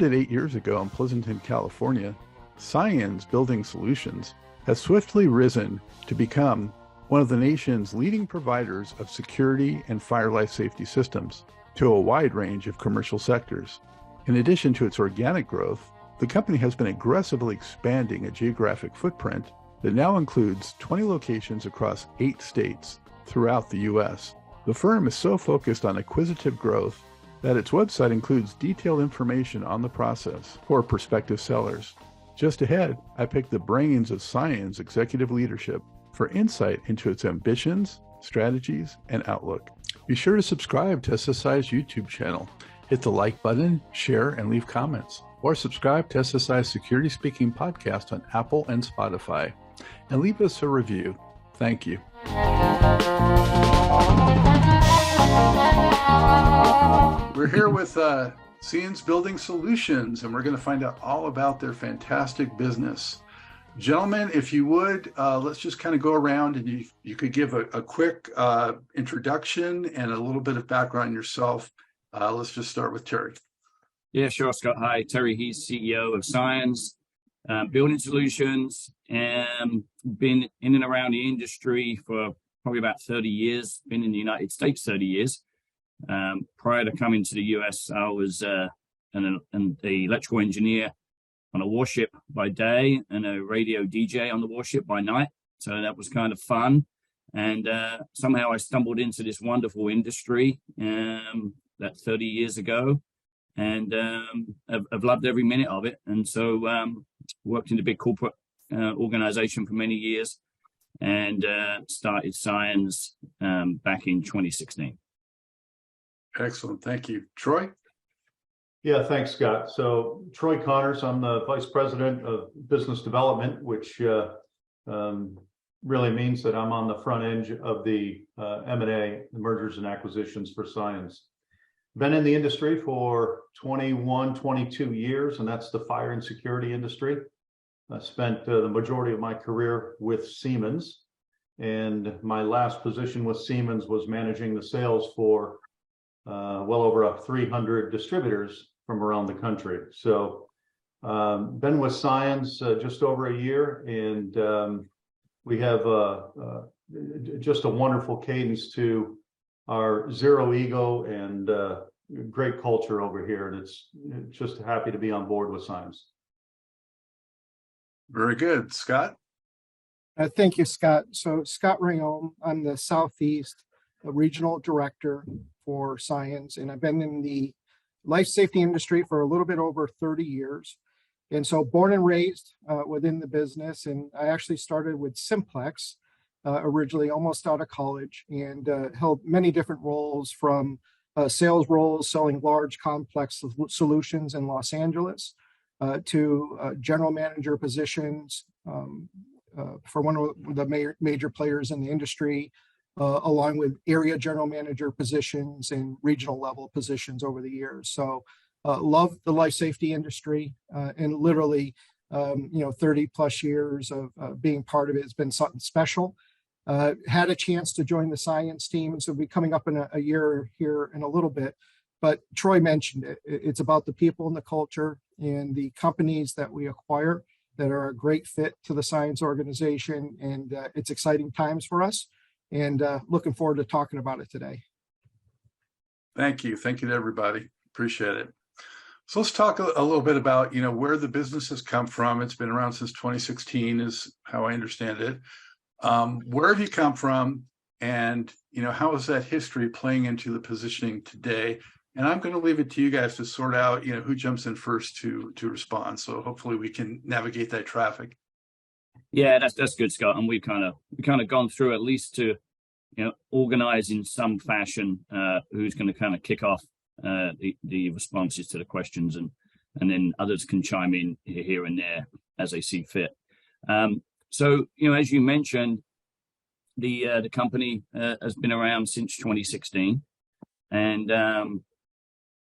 Founded 8 years ago in Pleasanton, California, Sciens Building Solutions has swiftly risen to become one of the nation's leading providers of security and fire life safety systems to a wide range of commercial sectors. In addition to its organic growth, the company has been aggressively expanding a geographic footprint that now includes 20 locations across 8 states throughout the U.S. The firm is so focused on acquisitive growth that its website includes detailed information on the process for prospective sellers. Just ahead, I picked the brains of Sciens executive leadership for insight into its ambitions, strategies, and outlook. Be sure to subscribe to SSI's YouTube channel. Hit the like button, share, and leave comments. Or subscribe to SSI's Security Speaking podcast on Apple and Spotify. And leave us a review. Thank you. We're here with Sciens Building Solutions, and we're going to find out all about their fantastic business. Gentlemen, if you would, let's just kind of go around and you could give a quick introduction and a little bit of background on yourself. Let's just start with Terry. Yeah, sure, Scott. Hi, Terry. He's CEO of Sciens Building Solutions, and been in and around the industry for probably about 30 years, been in the United States 30 years. Prior to coming to the US, I was an electrical engineer on a warship by day and a radio DJ on the warship by night. So that was kind of fun. And somehow I stumbled into this wonderful industry that 30 years ago, and I've loved every minute of it. And so worked in a big corporate organization for many years, and started Sciens back in 2016. Excellent. Thank you. Troy? Yeah, thanks, Scott. So Troy Connors, I'm the Vice President of Business Development, which really means that I'm on the front end of the M&A, the mergers and acquisitions for Sciens. Been in the industry for 21, 22 years, and that's the fire and security industry. I spent the majority of my career with Siemens, and my last position with Siemens was managing the sales for well over 300 distributors from around the country. So been with Sciens just over a year, and we have just a wonderful cadence to our zero ego and great culture over here, and it's just happy to be on board with Sciens. Very good. Scott? Thank you, Scott. So Scott Rayom, I'm the Southeast Regional Director for Sciens, and I've been in the life safety industry for a little bit over 30 years. And so born and raised within the business, and I actually started with Simplex originally almost out of college, and held many different roles, from sales roles selling large complex solutions in Los Angeles to general manager positions for one of the major players in the industry, along with area general manager positions and regional level positions over the years. So love the life safety industry, and literally 30 plus years of being part of it has been something special. Had a chance to join the Sciens team, so we'll be coming up in a year here in a little bit. But Troy mentioned it. It's about the people and the culture and the companies that we acquire that are a great fit to the Sciens organization, and it's exciting times for us, and looking forward to talking about it today. Thank you. Thank you to everybody. Appreciate it. So let's talk a little bit about, where the business has come from. It's been around since 2016 is how I understand it. Where have you come from, and, how is that history playing into the positioning today? And I'm going to leave it to you guys to sort out, who jumps in first to respond. So hopefully we can navigate that traffic. Yeah, that's good, Scott. And we kind of gone through, at least to, organize in some fashion who's going to kind of kick off the responses to the questions, and then others can chime in here and there as they see fit. So, as you mentioned, the company has been around since 2016, and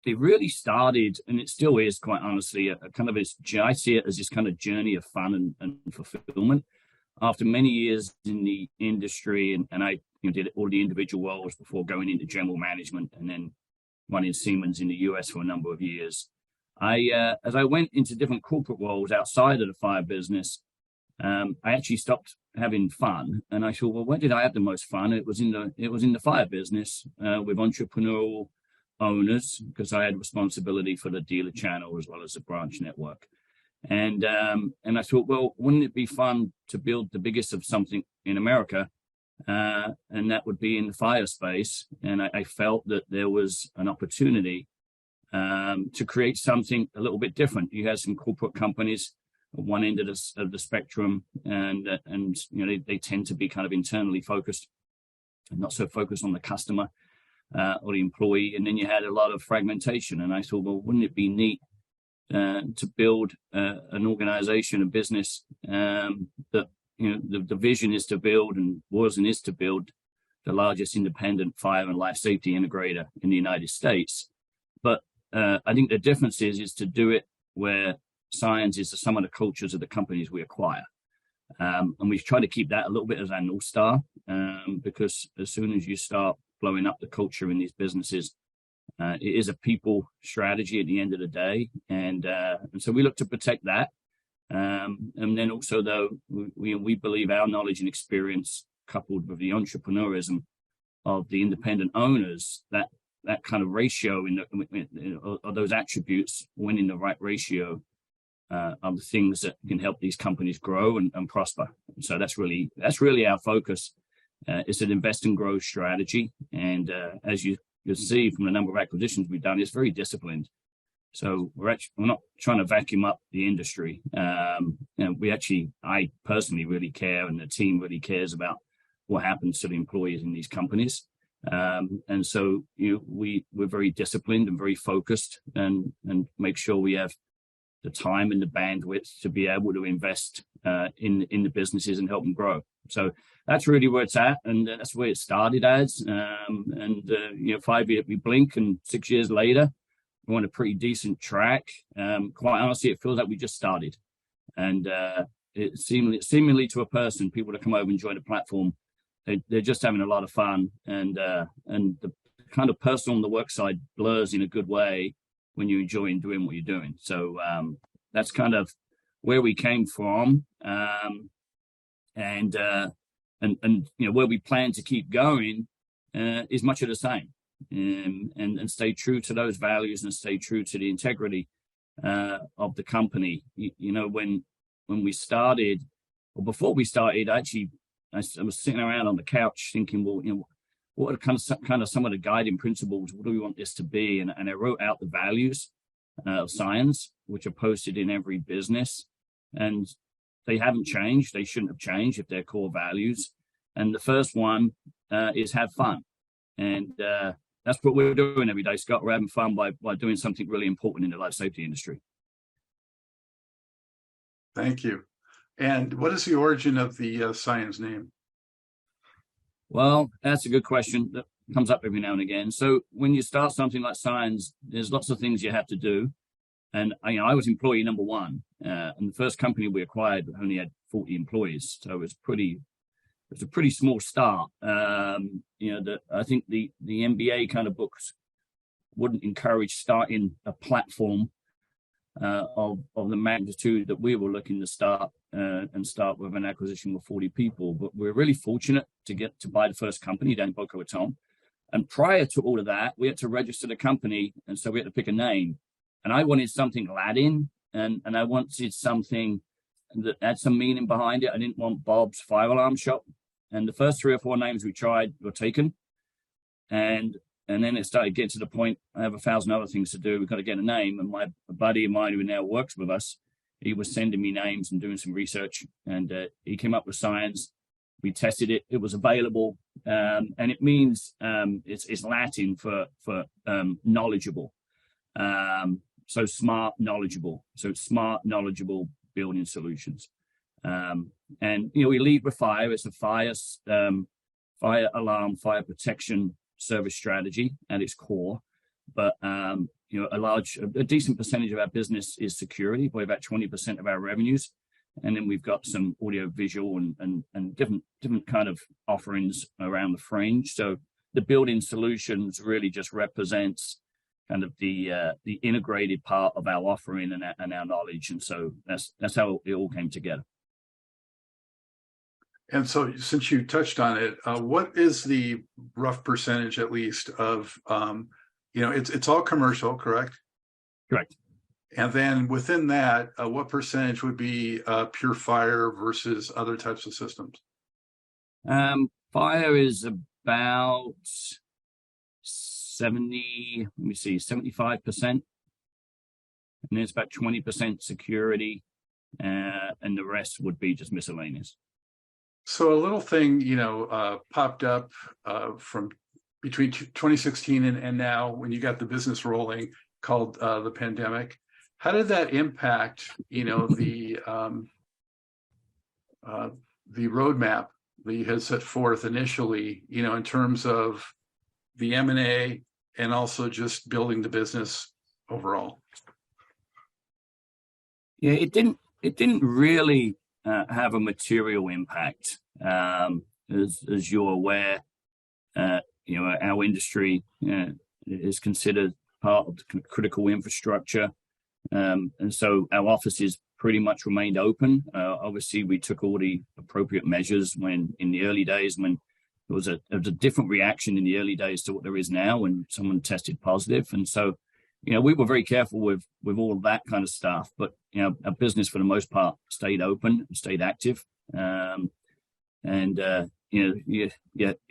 it really started, and it still is, quite honestly, a kind of I see it as this kind of journey of fun and fulfillment. After many years in the industry, and I did all the individual roles before going into general management, and then running Siemens in the US for a number of years. as I went into different corporate roles outside of the fire business, I actually stopped having fun, and I thought, well, where did I have the most fun? It was in the fire business with entrepreneurial owners, because I had responsibility for the dealer channel as well as the branch network. And I thought, well, wouldn't it be fun to build the biggest of something in America? And that would be in the fire space. And I felt that there was an opportunity to create something a little bit different. You had some corporate companies at one end of the spectrum, and you know, they tend to be kind of internally focused and not so focused on the customer or the employee. And then you had a lot of fragmentation. And I thought, well, wouldn't it be neat to build an organization, a business that, you know, the vision is to build, and is to build the largest independent fire and life safety integrator in the United States. But I think the difference is to do it where Sciens is the sum of the cultures of the companies we acquire. And we try to keep that a little bit as our North Star, because as soon as you start blowing up the culture in these businesses, it is a people strategy at the end of the day. And so we look to protect that. And then also, though, we believe our knowledge and experience, coupled with the entrepreneurism of the independent owners, that kind of ratio of those attributes, when in the right ratio, are the things that can help these companies grow and prosper. So that's really our focus. It's an invest and grow strategy. And as you'll see from the number of acquisitions we've done, it's very disciplined. So we're not trying to vacuum up the industry. I personally really care, and the team really cares about what happens to the employees in these companies. And so we're very disciplined and very focused, and make sure we have the time and the bandwidth to be able to invest in the businesses and help them grow. So that's really where it's at, and that's where it started as. 5 years we blink, and 6 years later, we're on a pretty decent track. Quite honestly, it feels like we just started. And it seemingly to a person, people that come over and join the platform, they're just having a lot of fun, and the kind of personal on the work side blurs in a good way when you're enjoying doing what you're doing. So that's kind of where we came from, and where we plan to keep going is much of the same, and stay true to those values and stay true to the integrity of the company. When we started, or before we started, actually, I was sitting around on the couch thinking, well, what are kind of some of the guiding principles? What do we want this to be? And I wrote out the values of Sciens, which are posted in every business, and they haven't changed. They shouldn't have changed if they're core values. And the first one is have fun, and that's what we're doing every day, Scott. We're having fun by doing something really important in the life safety industry. Thank you. And what is the origin of the Sciens name? Well, that's a good question that comes up every now and again. So when you start something like Sciens, there's lots of things you have to do. And I was employee number one, and the first company we acquired only had 40 employees, so it was a pretty small start. I think the MBA kind of books wouldn't encourage starting a platform of the magnitude that we were looking to start with an acquisition with 40 people. But we're really fortunate to get to buy the first company down in Boca Raton. And prior to all of that, we had to register the company, and so we had to pick a name. And I wanted something Latin, and I wanted something that had some meaning behind it. I didn't want Bob's Fire Alarm Shop. And the first 3 or 4 names we tried were taken. And then it started getting to the point, I have 1,000 other things to do. We've got to get a name. And a buddy of mine who now works with us, he was sending me names and doing some research. And he came up with Sciens. We tested it. It was available. And it means it's Latin for knowledgeable. So smart, knowledgeable. So smart, knowledgeable building solutions. And we lead with fire. It's a fire alarm, fire protection service strategy at its core. But a decent percentage of our business is security, probably about 20% of our revenues. And then we've got some audio visual and different kind of offerings around the fringe. So the building solutions really just represents kind of the integrated part of our offering and our knowledge. And so that's how it all came together. And so since you touched on it, what is the rough percentage, at least, of, it's all commercial, correct? Correct. And then within that, what percentage would be pure fire versus other types of systems? Fire is about 75%. And then it's about 20% security, and the rest would be just miscellaneous. So a little thing, popped up from between 2016 and now, when you got the business rolling, called the pandemic. How did that impact, the roadmap that you had set forth initially, in terms of the M&A and also just building the business overall? Yeah, it didn't really have a material impact. As you're aware, our industry is considered part of the critical infrastructure. And so our offices pretty much remained open. Obviously, we took all the appropriate measures when in the early days, when there was a different reaction in the early days to what there is now when someone tested positive. And so, we were very careful with all of that kind of stuff. But, our business for the most part stayed open and stayed active. You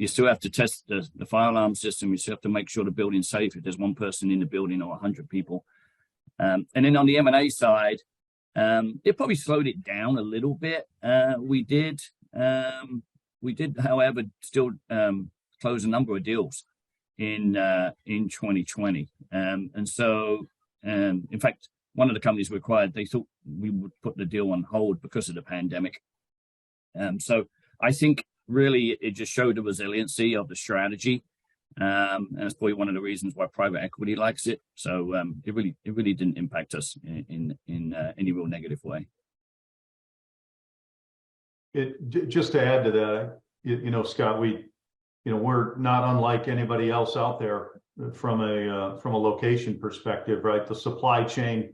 still have to test the fire alarm system. You still have to make sure the building's safe if there's one person in the building or 100 people. And then on the M&A side, it probably slowed it down a little bit. We did, however, still close a number of deals in 2020. And so, in fact, one of the companies we acquired, they thought we would put the deal on hold because of the pandemic. So I think really it just showed the resiliency of the strategy. And it's probably one of the reasons why private equity likes it. So it really didn't impact us in any real negative way. Just to add to that, Scott, we're not unlike anybody else out there from a location perspective, right? The supply chain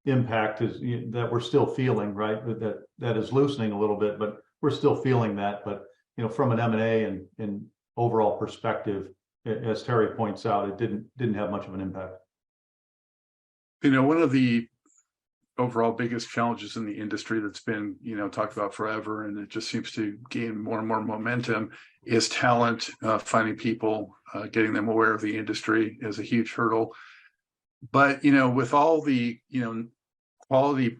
impact is that we're still feeling, right? That is loosening a little bit, but we're still feeling that. But from an M&A and overall perspective, as Terry points out, it didn't have much of an impact. One of the overall biggest challenges in the industry that's been, talked about forever, and it just seems to gain more and more momentum, is talent, finding people, getting them aware of the industry is a huge hurdle. But, with all the, quality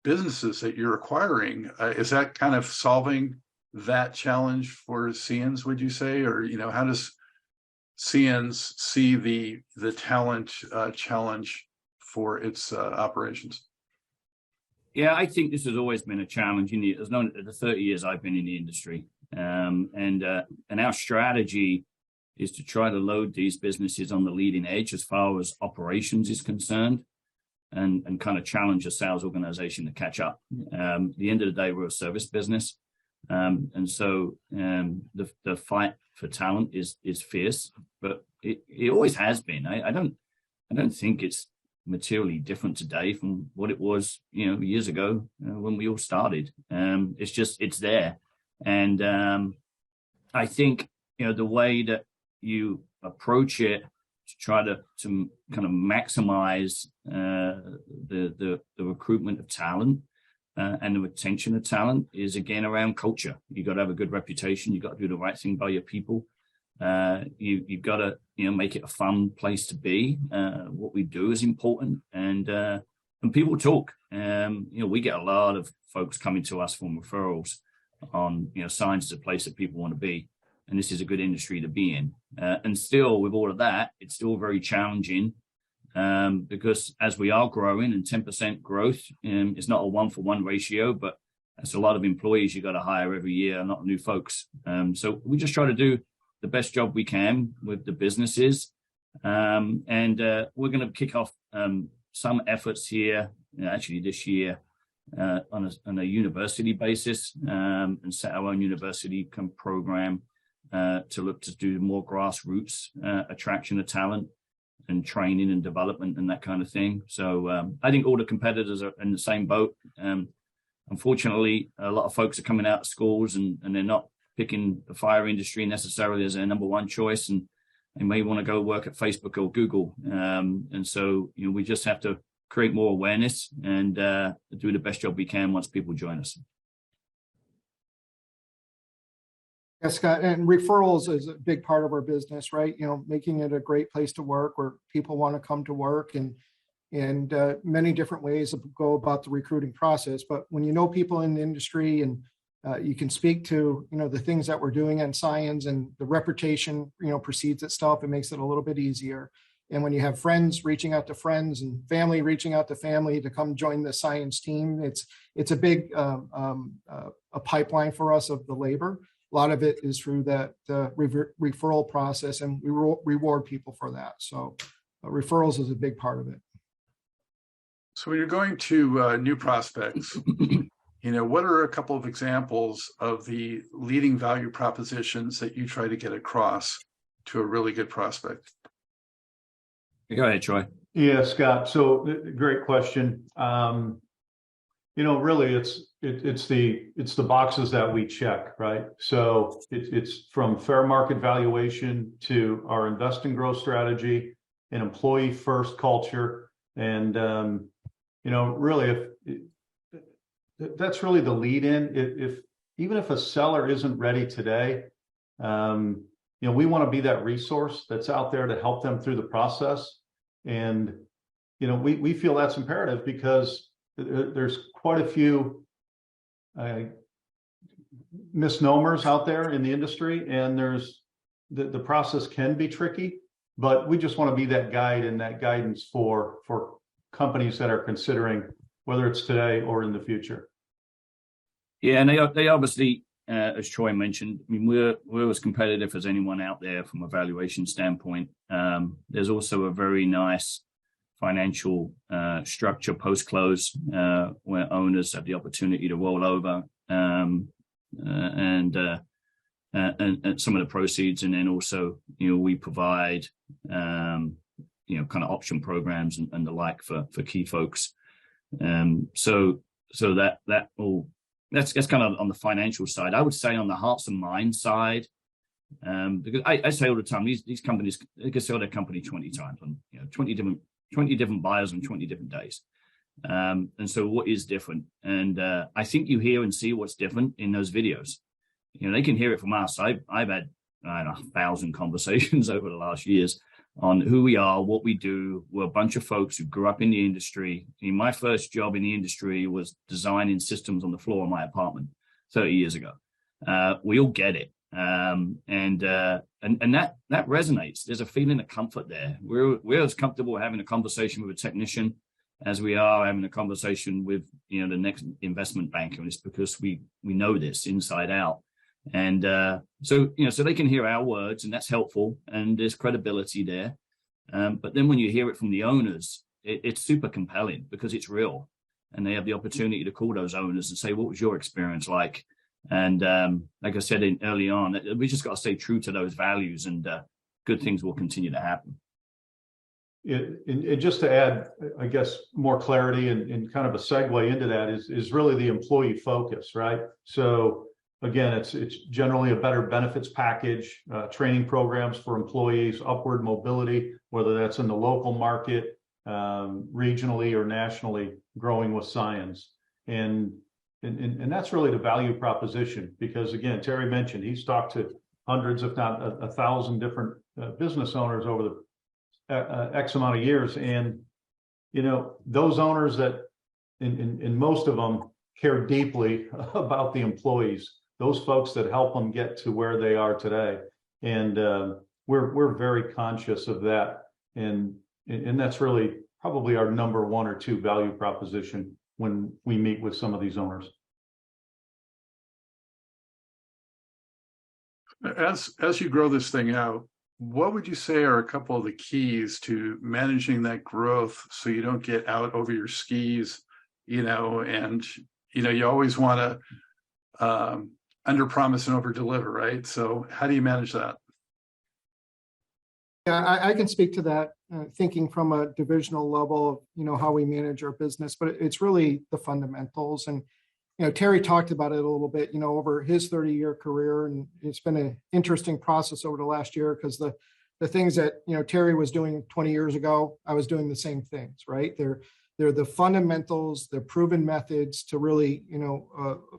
businesses that you're acquiring, is that kind of solving that challenge for Sciens, would you say? Or, how does Sciens see the talent challenge for its operations? Yeah, I think this has always been a challenge. There's the 30 years I've been in the industry, and our strategy is to try to load these businesses on the leading edge as far as operations is concerned, and kind of challenge a sales organization to catch up. At the end of the day, we're a service business, and so the fight for talent is fierce, but it always has been. I don't think it's materially different today from what it was, years ago when we all started. It's there. And I think, the way that you approach it to try to kind of maximize the recruitment of talent and the retention of talent is, again, around culture. You got to have a good reputation. You got to do the right thing by your people. You've got to, make it a fun place to be. What we do is important, and people talk. We get a lot of folks coming to us from referrals on, Sciens is a place that people want to be, and this is a good industry to be in. And still, with all of that, it's still very challenging because as we are growing, and 10% growth is not a 1-for-1 ratio, but that's a lot of employees you got to hire every year, a lot of new folks. So we just try to do the best job we can with the businesses. And we're going to kick off some efforts here, actually this year, on a university basis, and set our own university program to look to do more grassroots attraction of talent. and training and development and that kind of thing. So I think all the competitors are in the same boat. Unfortunately, a lot of folks are coming out of schools and they're not picking the fire industry necessarily as their number one choice, and they may want to go work at Facebook or Google. And so, we just have to create more awareness and do the best job we can once people join us. Yes, Scott, and referrals is a big part of our business, right? Making it a great place to work where people want to come to work, and many different ways to go about the recruiting process. But when you know people in the industry and you can speak to, the things that we're doing in Sciens, and the reputation, precedes itself, it makes it a little bit easier. And when you have friends reaching out to friends and family reaching out to family to come join the Sciens team, it's a big a pipeline for us of the labor. A lot of it is through the referral process, and we reward people for that. So referrals is a big part of it. So when you're going to new prospects, what are a couple of examples of the leading value propositions that you try to get across to a really good prospect? Go ahead, Troy. Yeah, Scott. So great question. Really, it's the boxes that we check, right? So it's from fair market valuation to our invest and growth strategy, an employee first culture, and really, that's really the lead in. Even if a seller isn't ready today, we want to be that resource that's out there to help them through the process. And we feel that's imperative because there's quite a few misnomers out there in the industry, and there's the process can be tricky, but we just want to be that guide and that guidance for companies that are considering whether it's today or in the future. Yeah, and they obviously, as Troy mentioned, we're as competitive as anyone out there from a valuation standpoint. There's also a very nice financial structure post-close where owners have the opportunity to roll over and some of the proceeds, and then also we provide kind of option programs and the like for key folks. So that all that's kind of on the financial side. I would say on the hearts and minds side, because I say all the time, these companies, they can sell their company 20 times on 20 different buyers on 20 different days. And so what is different? And I think you hear and see what's different in those videos. They can hear it from us. I've had 1,000 conversations over the last years on who we are, what we do. We're a bunch of folks who grew up in the industry. My first job in the industry was designing systems on the floor of my apartment 30 years ago. We all get it. And that resonates. There's a feeling of comfort there. We're as comfortable having a conversation with a technician as we are having a conversation with the next investment banker, and it's because we know this inside out. And so they can hear our words, and that's helpful, and there's credibility there. But then when you hear it from the owners, it's super compelling because it's real, and they have the opportunity to call those owners and say, "What was your experience like?" And like I said early on, we just got to stay true to those values, and good things will continue to happen. And just to add, I guess, more clarity and kind of a segue into that is really the employee focus, right? So again, it's generally a better benefits package, training programs for employees, upward mobility, whether that's in the local market, regionally or nationally, growing with Sciens. And that's really the value proposition, because again, Terry mentioned he's talked to hundreds, if not 1,000 different business owners over the X amount of years. And, those owners that, and most of them care deeply about the employees, those folks that help them get to where they are today. And we're very conscious of that. And that's really probably our number one or two value proposition when we meet with some of these owners. As you grow this thing out, what would you say are a couple of the keys to managing that growth so you don't get out over your skis, and you always want to under promise and over deliver, right? So how do you manage that? Yeah, I can speak to that, thinking from a divisional level of, how we manage our business, but it's really the fundamentals. And, Terry talked about it a little bit, over his 30-year career. And it's been an interesting process over the last year because the things that, Terry was doing 20 years ago, I was doing the same things, right? They're the fundamentals, they're proven methods to really,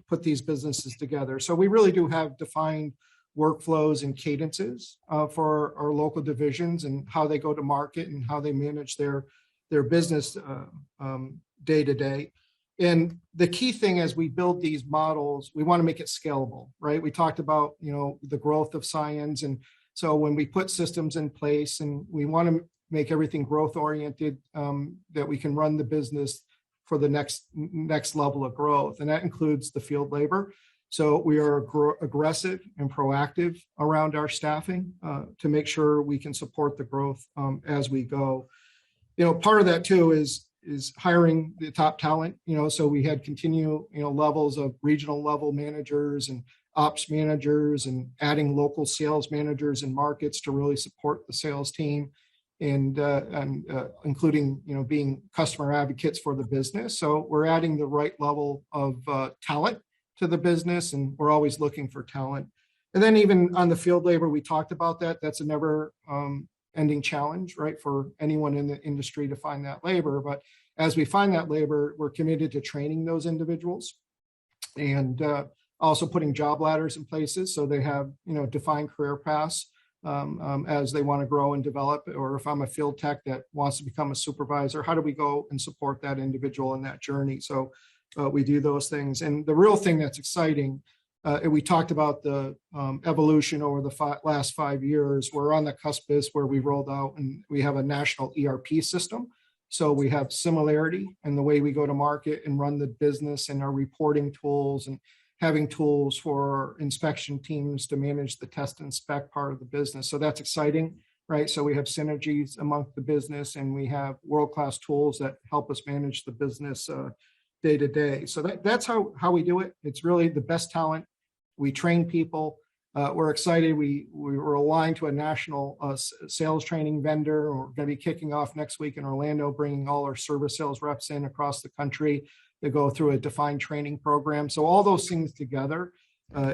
put these businesses together. So we really do have defined workflows and cadences for our local divisions and how they go to market and how they manage their business day to day. And the key thing as we build these models, we want to make it scalable, right? We talked about, the growth of Sciens. And so when we put systems in place and we want to make everything growth oriented, that we can run the business for the next level of growth. And that includes the field labor. So we are aggressive and proactive around our staffing to make sure we can support the growth as we go. Part of that too is hiring the top talent. So we had continue levels of regional level managers and ops managers and adding local sales managers in markets to really support the sales team and including being customer advocates for the business. So we're adding the right level of talent to the business, and we're always looking for talent. And then even on the field labor, we talked about that. That's a never ending challenge, right, for anyone in the industry to find that labor. But as we find that labor, we're committed to training those individuals and also putting job ladders in places so they have defined career paths as they want to grow and develop. Or if I'm a field tech that wants to become a supervisor, how do we go and support that individual in that journey? So we do those things. And the real thing that's exciting, and we talked about the evolution over the last 5 years. We're on the cusp where we rolled out and we have a national ERP system. So we have similarity in the way we go to market and run the business and our reporting tools and having tools for inspection teams to manage the test and spec part of the business. So that's exciting, right? So we have synergies among the business and we have world-class tools that help us manage the business day to day. So that's how we do it. It's really the best talent. We train people. We're excited. We were aligned to a national sales training vendor. We're going to be kicking off next week in Orlando, bringing all our service sales reps in across the country to go through a defined training program. So all those things together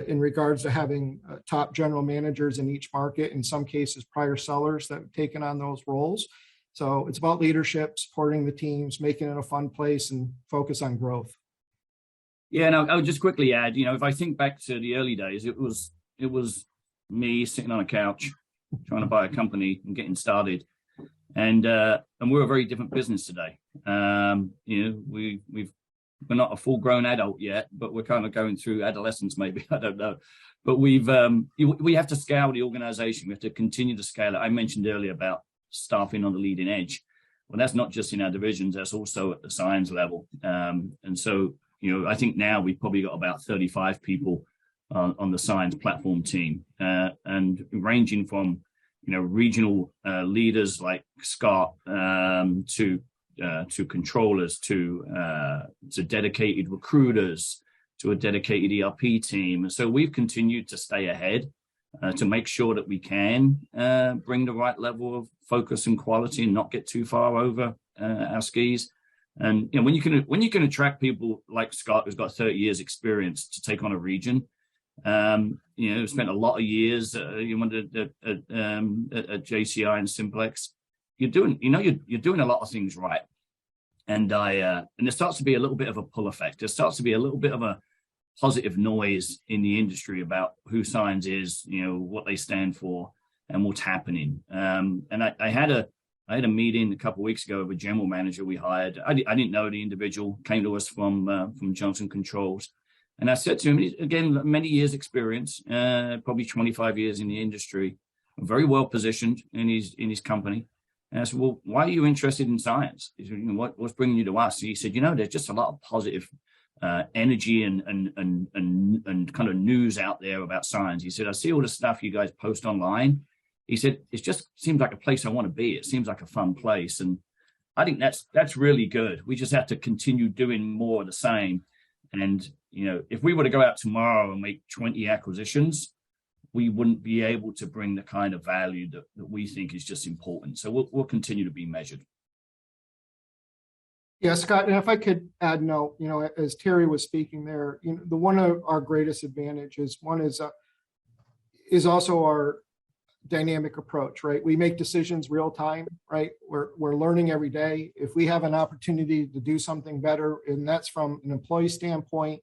in regards to having top general managers in each market, in some cases prior sellers that have taken on those roles. So it's about leadership, supporting the teams, making it a fun place, and focus on growth. Yeah, and I would just quickly add, if I think back to the early days, it was me sitting on a couch trying to buy a company and getting started, and we're a very different business today. We're not a full-grown adult yet, but we're kind of going through adolescence, maybe. I don't know, but we have to scale the organization. We have to continue to scale it. I mentioned earlier about staffing on the leading edge. Well, that's not just in our divisions, that's also at the Sciens level. And so, I think now we've probably got about 35 people on the Sciens platform team, and ranging from, regional leaders like Scott to controllers, to dedicated recruiters, to a dedicated ERP team. So we've continued to stay ahead to make sure that we can bring the right level of focus and quality and not get too far over our skis. And when you can attract people like Scott, who's got 30 years experience to take on a region, spent a lot of years at JCI and Simplex, you're doing a lot of things right. And there starts to be a little bit of a pull effect. There starts to be a little bit of a positive noise in the industry about who Sciens is, what they stand for, and what's happening. And I had a meeting a couple of weeks ago with a general manager we hired. I didn't know the individual, came to us from Johnson Controls. And I said to him, again, many years experience, probably 25 years in the industry, very well positioned in his company. And I said, well, why are you interested in Sciens? He said, what's bringing you to us? And he said, there's just a lot of positive energy and kind of news out there about Sciens. He said, I see all the stuff you guys post online. He said, it just seems like a place I want to be. It seems like a fun place. And I think that's really good. We just have to continue doing more of the same. And, if we were to go out tomorrow and make 20 acquisitions, we wouldn't be able to bring the kind of value that we think is just important. So we'll continue to be measured. Yeah, Scott, and if I could add, as Terry was speaking there, the one of our greatest advantages, one is also our dynamic approach, right? We make decisions real time, right? We're learning every day. If we have an opportunity to do something better, and that's from an employee standpoint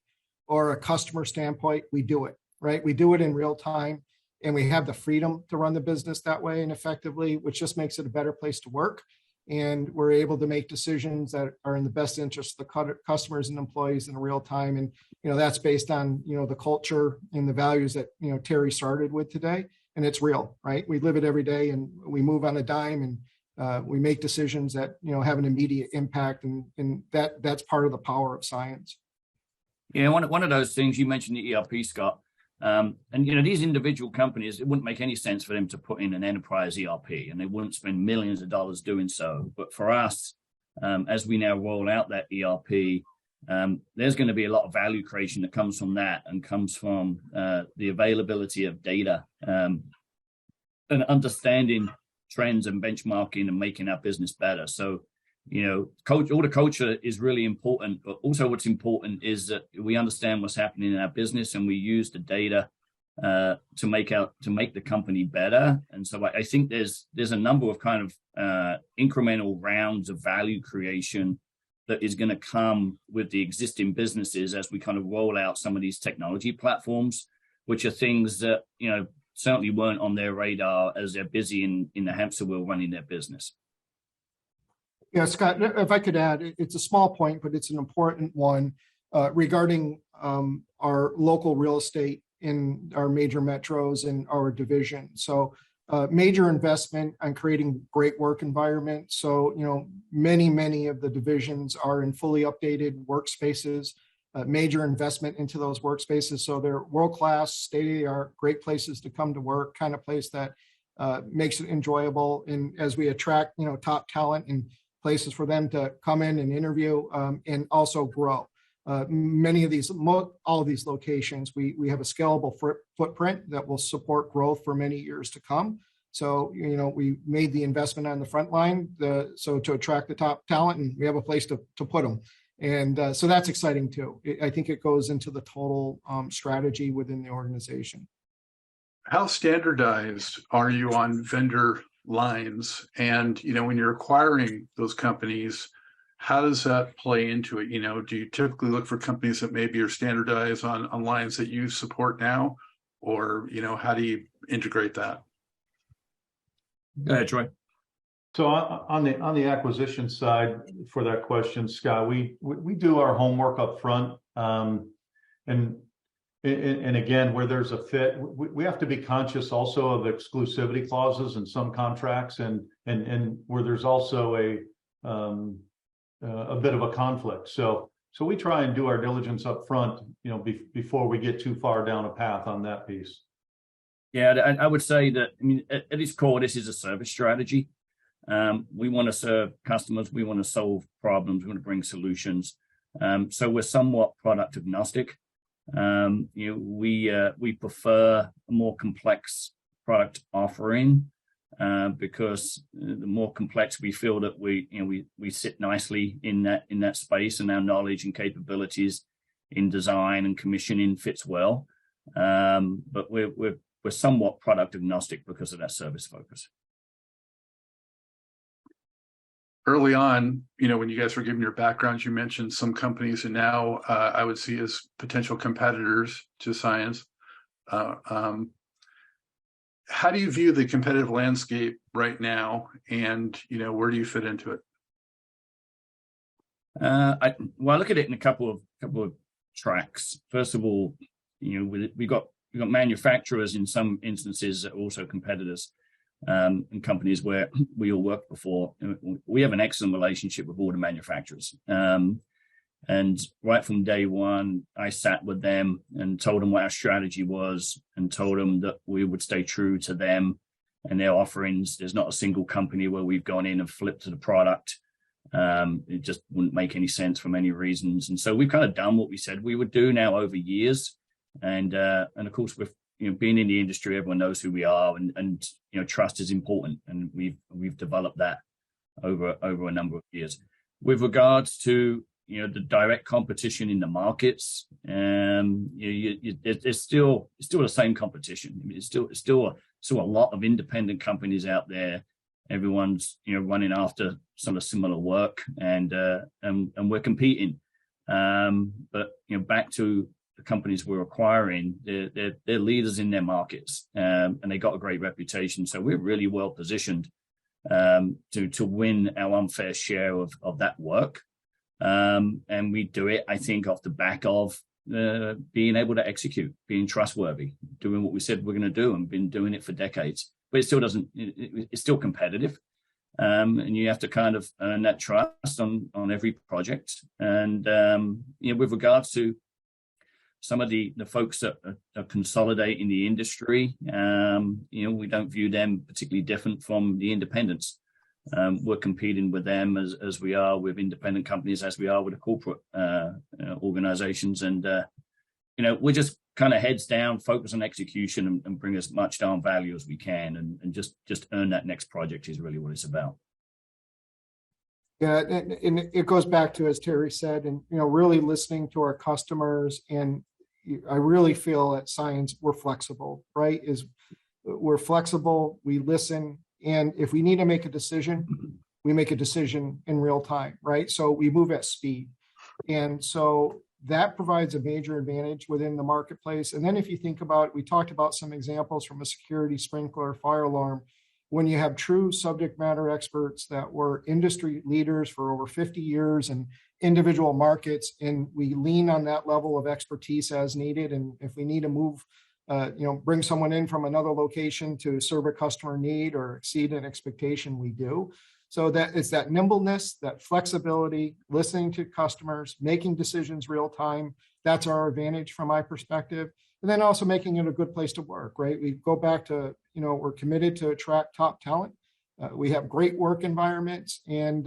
or a customer standpoint, we do it, right? We do it in real time, and we have the freedom to run the business that way and effectively, which just makes it a better place to work. And we're able to make decisions that are in the best interest of the customers and employees in real time. And, that's based on, the culture and the values that, Terry started with today. And it's real, right? We live it every day, and we move on a dime, and we make decisions that, have an immediate impact. And that's part of the power of Sciens. Yeah, one of those things you mentioned, the ERP, Scott. And these individual companies, it wouldn't make any sense for them to put in an enterprise ERP, and they wouldn't spend millions of dollars doing so. But for us, as we now roll out that ERP, there's going to be a lot of value creation that comes from that, and comes from the availability of data, and understanding trends and benchmarking and making our business better. So, all the culture is really important, but also what's important is that we understand what's happening in our business, and we use the data to make the company better. And so I think there's a number of kind of incremental rounds of value creation that is going to come with the existing businesses as we kind of roll out some of these technology platforms, which are things that certainly weren't on their radar as they're busy in the hamster wheel running their business. Yeah, Scott, if I could add, it's a small point, but it's an important one regarding our local real estate in our major metros and our division. So major investment on creating great work environment. So, many of the divisions are in fully updated workspaces, major investment into those workspaces. So they're world-class, state-of-the-art, great places to come to work, kind of place that makes it enjoyable. And as we attract, top talent and places for them to come in and interview and also grow. Many of these, all of these locations, we have a scalable footprint that will support growth for many years to come. So, we made the investment on the front line, so to attract the top talent, and we have a place to put them. And so that's exciting too. I think it goes into the total strategy within the organization. How standardized are you on vendor lines? And, when you're acquiring those companies, how does that play into it? Do you typically look for companies that maybe are standardized on lines that you support now? Or, how do you integrate that? Go ahead, Troy. So on the acquisition side for that question, Scott, we do our homework up front. And again, where there's a fit, we have to be conscious also of exclusivity clauses in some contracts, and where there's also a bit of a conflict. So we try and do our diligence up front, before we get too far down a path on that piece. Yeah, I would say that, at its core, this is a service strategy. We want to serve customers. We want to solve problems. We want to bring solutions. So we're somewhat product agnostic. We prefer a more complex product offering because the more complex we feel that we sit nicely in that space, and our knowledge and capabilities in design and commissioning fits well. But we're somewhat product agnostic because of that service focus. Early on, when you guys were giving your backgrounds, you mentioned some companies and now I would see as potential competitors to Sciens. How do you view the competitive landscape right now, and where do you fit into it? I look at it in a couple of tracks. First of all, we got manufacturers in some instances that are also competitors. And companies where we all worked before. We have an excellent relationship with all the manufacturers. And right from day one, I sat with them and told them what our strategy was, and told them that we would stay true to them and their offerings. There's not a single company where we've gone in and flipped to the product. It just wouldn't make any sense for many reasons. And so we've kind of done what we said we would do now over years. And of course, being in the industry, everyone knows who we are, and trust is important, and we've developed that over a number of years. With regards to the direct competition in the markets, it's still the same competition. I mean, it's still a lot of independent companies out there. Everyone's running after some of similar work, and we're competing. But back to the companies we're acquiring, they're leaders in their markets, and they got a great reputation. So we're really well positioned to win our unfair share of that work. And we do it, I think, off the back of being able to execute, being trustworthy, doing what we said we're going to do, and been doing it for decades. But it still doesn't. It's still competitive, and you have to kind of earn that trust on every project. And with regards to some of the folks that are consolidating the industry, we don't view them particularly different from the independents. We're competing with them as we are with independent companies, as we are with the corporate organizations, and we're just kind of heads down, focus on execution, and bring as much down value as we can, and just earn that next project is really what it's about. Yeah, and it goes back to, as Terry said, and really listening to our customers. And I really feel at Sciens we're flexible, right? We're flexible, we listen, and if we need to make a decision, we make a decision in real time, right? So we move at speed, and so that provides a major advantage within the marketplace. And then if you think about, we talked about some examples from a security, sprinkler, fire alarm. When you have true subject matter experts that were industry leaders for over 50 years in individual markets, and we lean on that level of expertise as needed. And if we need to move, bring someone in from another location to serve a customer need or exceed an expectation, we do. So that it's that nimbleness, that flexibility, listening to customers, making decisions real time. That's our advantage from my perspective. And then also making it a good place to work, right? We go back to, we're committed to attract top talent. We have great work environments, and,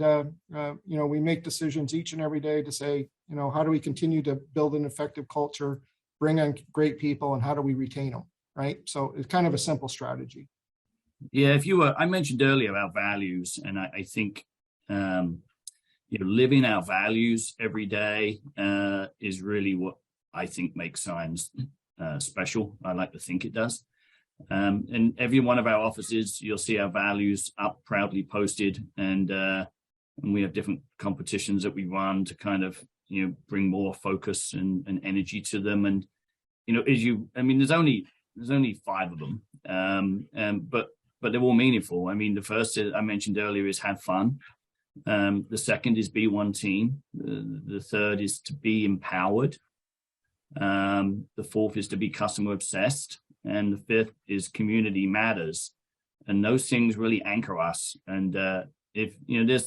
we make decisions each and every day to say, how do we continue to build an effective culture, bring on great people, and how do we retain them, right? So it's kind of a simple strategy. Yeah, I mentioned earlier our values, and I think, living our values every day is really what I think makes Sciens special. I like to think it does. And every one of our offices, you'll see our values up, proudly posted, and we have different competitions that we run to kind of bring more focus and energy to them. And there's only 5 of them, but they're all meaningful. I mean, the first I mentioned earlier is have fun. The second is be one team. The third is to be empowered. The fourth is to be customer obsessed. And the fifth is community matters. And those things really anchor us. And if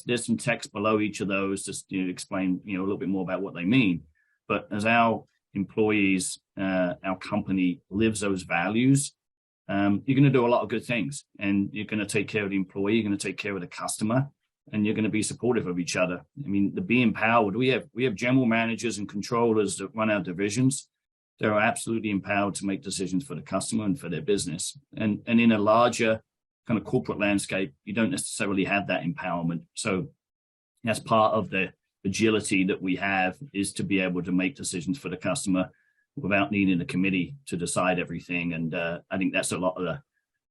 there's some text below each of those just to explain a little bit more about what they mean. But as our employees, our company lives those values, you're going to do a lot of good things, and you're going to take care of the employee, you're going to take care of the customer, and you're going to be supportive of each other. I mean, the be empowered. We have general managers and controllers that run our divisions. They're absolutely empowered to make decisions for the customer and for their business. And in a larger kind of corporate landscape, you don't necessarily have that empowerment. So that's part of the agility that we have, is to be able to make decisions for the customer without needing a committee to decide everything. And I think that's a lot of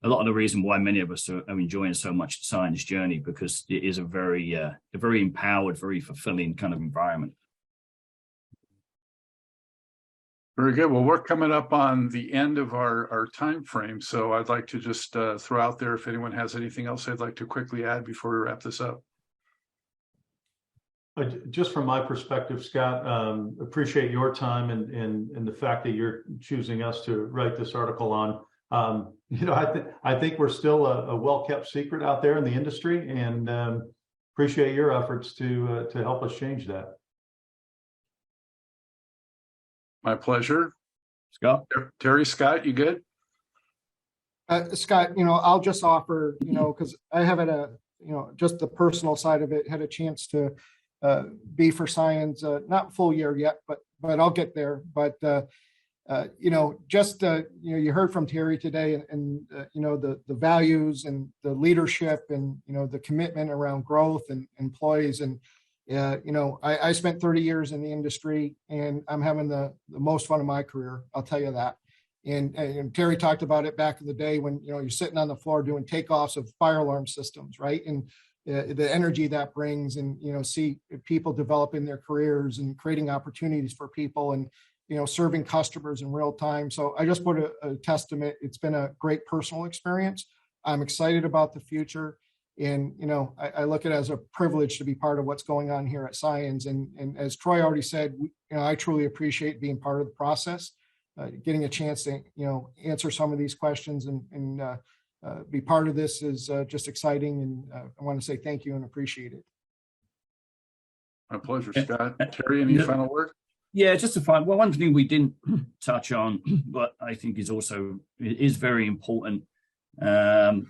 the reason why many of us are enjoying so much the Sciens journey, because it is a very empowered, very fulfilling kind of environment. Very good. Well, we're coming up on the end of our time frame, so I'd like to just throw out there if anyone has anything else they'd like to quickly add before we wrap this up. Just from my perspective, Scott, appreciate your time and the fact that you're choosing us to write this article on. I think we're still a well-kept secret out there in the industry, and appreciate your efforts to help us change that. My pleasure. Scott? Terry, Scott, you good? Scott, I'll just offer, because I have just the personal side of it, had a chance to be for Sciens, not full year yet, but I'll get there. But You heard from Terry today, and the values and the leadership, and the commitment around growth and employees. And I spent 30 years in the industry, and I'm having the most fun of my career. I'll tell you that. And Terry talked about it back in the day when you're sitting on the floor doing takeoffs of fire alarm systems, right? And the energy that brings, and see people developing their careers and creating opportunities for people, and serving customers in real time. So I just put a testament. It's been a great personal experience. I'm excited about the future. And, I look at it as a privilege to be part of what's going on here at Sciens. And as Troy already said, I truly appreciate being part of the process, getting a chance to, answer some of these questions and be part of this is just exciting. And I want to say thank you and appreciate it. My pleasure, Scott. Terry, any final word? Yeah, just to find, well, one thing we didn't touch on, but I think is very important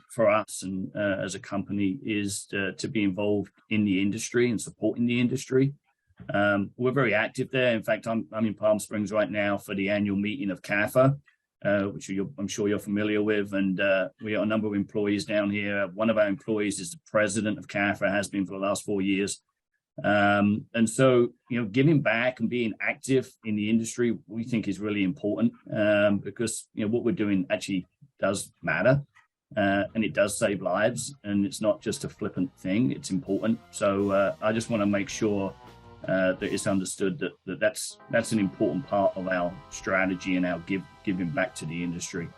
for us and as a company, is to be involved in the industry and supporting the industry. We're very active there. In fact, I'm in Palm Springs right now for the annual meeting of CAFA, which I'm sure you're familiar with. And we got a number of employees down here. One of our employees is the president of CAFA, has been for the last 4 years. And so, giving back and being active in the industry, we think is really important, because, what we're doing actually does matter, and it does save lives, and it's not just a flippant thing, it's important. So, I just want to make sure that it's understood that's an important part of our strategy and our giving back to the industry.